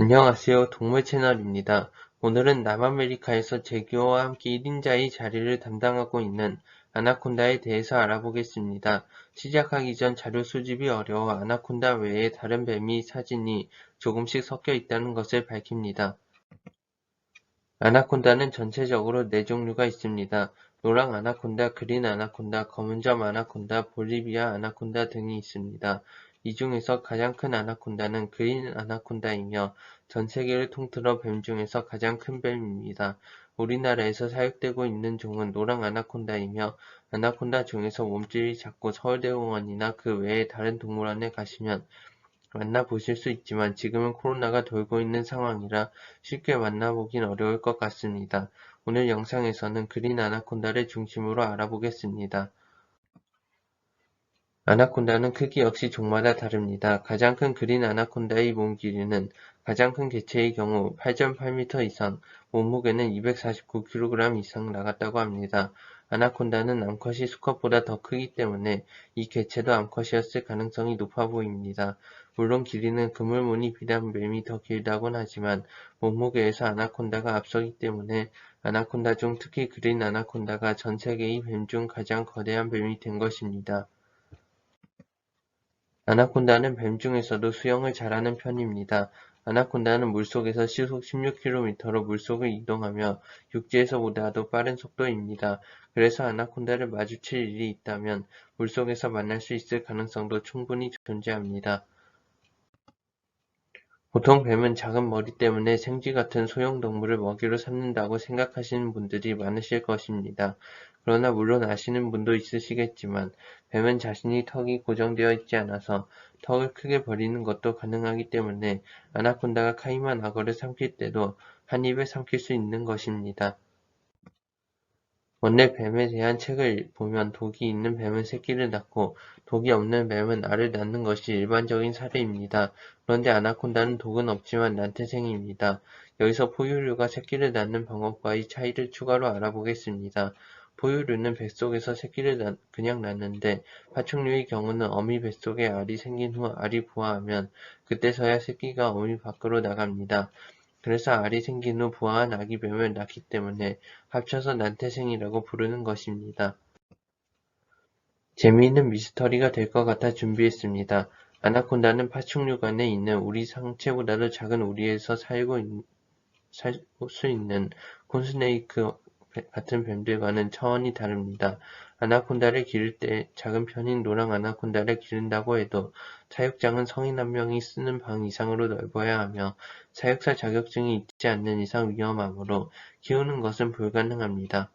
안녕하세요. 동물채널입니다. 오늘은 남아메리카에서 제규어와 함께 1인자의 자리를 담당하고 있는 아나콘다에 대해서 알아보겠습니다. 시작하기 전 자료 수집이 어려워 아나콘다 외에 다른 뱀이 사진이 조금씩 섞여 있다는 것을 밝힙니다. 아나콘다는 전체적으로 4종류가 있습니다. 노랑 아나콘다, 그린 아나콘다, 검은점 아나콘다, 볼리비아 아나콘다 등이 있습니다. 이 중에서 가장 큰 아나콘다는 그린 아나콘다이며 전 세계를 통틀어 뱀 중에서 가장 큰 뱀입니다. 우리나라에서 사육되고 있는 종은 노랑 아나콘다이며 아나콘다 중에서 몸집이 작고 서울대공원이나 그 외의 다른 동물원에 가시면 만나보실 수 있지만 지금은 코로나가 돌고 있는 상황이라 쉽게 만나보긴 어려울 것 같습니다. 오늘 영상에서는 그린 아나콘다를 중심으로 알아보겠습니다. 아나콘다는 크기 역시 종마다 다릅니다. 가장 큰 그린 아나콘다의 몸 길이는 가장 큰 개체의 경우 8.8m 이상, 몸무게는 249kg 이상 나갔다고 합니다. 아나콘다는 암컷이 수컷보다 더 크기 때문에 이 개체도 암컷이었을 가능성이 높아 보입니다. 물론 길이는 그물무늬 비단뱀이 더 길다곤 하지만 몸무게에서 아나콘다가 앞서기 때문에 아나콘다 중 특히 그린 아나콘다가 전 세계의 뱀 중 가장 거대한 뱀이 된 것입니다. 아나콘다는 뱀 중에서도 수영을 잘하는 편입니다. 아나콘다는 물속에서 시속 16km로 물속을 이동하며 육지에서보다도 빠른 속도입니다. 그래서 아나콘다를 마주칠 일이 있다면 물속에서 만날 수 있을 가능성도 충분히 존재합니다. 보통 뱀은 작은 머리 때문에 생쥐 같은 소형동물을 먹이로 삼는다고 생각하시는 분들이 많으실 것입니다. 그러나 물론 아시는 분도 있으시겠지만 뱀은 자신이 턱이 고정되어 있지 않아서 턱을 크게 벌리는 것도 가능하기 때문에 아나콘다가 카이만 악어를 삼킬 때도 한 입에 삼킬 수 있는 것입니다. 원래 뱀에 대한 책을 보면 독이 있는 뱀은 새끼를 낳고 독이 없는 뱀은 알을 낳는 것이 일반적인 사례입니다. 그런데 아나콘다는 독은 없지만 난태생입니다. 여기서 포유류가 새끼를 낳는 방법과의 차이를 추가로 알아보겠습니다. 포유류는 뱃속에서 새끼를 그냥 낳는데 파충류의 경우는 어미 뱃속에 알이 생긴 후 알이 부화하면 그때서야 새끼가 어미 밖으로 나갑니다. 그래서 알이 생긴 후 부화한 아기뱀을 낳기 때문에 합쳐서 난태생이라고 부르는 것입니다. 재미있는 미스터리가 될 것 같아 준비했습니다. 아나콘다는 파충류관에 있는 우리 상체보다도 작은 우리에서 살 수 있는 콘스네이크 같은 뱀들과는 차원이 다릅니다. 아나콘다를 기를 때 작은 편인 노랑 아나콘다를 기른다고 해도 사육장은 성인 한 명이 쓰는 방 이상으로 넓어야 하며 사육사 자격증이 있지 않는 이상 위험하므로 키우는 것은 불가능합니다.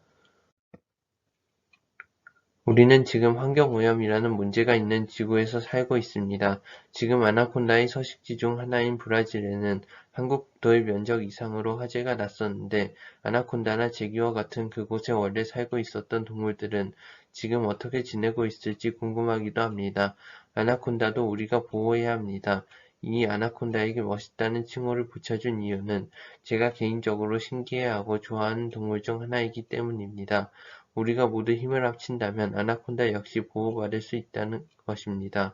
우리는 지금 환경오염이라는 문제가 있는 지구에서 살고 있습니다. 지금 아나콘다의 서식지 중 하나인 브라질에는 한국 국토의 면적 이상으로 화재가 났었는데 아나콘다나 제기와 같은 그곳에 원래 살고 있었던 동물들은 지금 어떻게 지내고 있을지 궁금하기도 합니다. 아나콘다도 우리가 보호해야 합니다. 이 아나콘다에게 멋있다는 칭호를 붙여준 이유는 제가 개인적으로 신기해하고 좋아하는 동물 중 하나이기 때문입니다. 우리가 모두 힘을 합친다면 아나콘다 역시 보호받을 수 있다는 것입니다.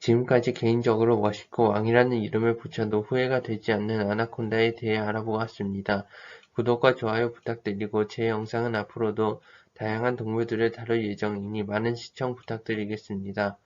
지금까지 개인적으로 멋있고 왕이라는 이름을 붙여도 후회가 되지 않는 아나콘다에 대해 알아보았습니다. 구독과 좋아요 부탁드리고 제 영상은 앞으로도 다양한 동물들을 다룰 예정이니 많은 시청 부탁드리겠습니다.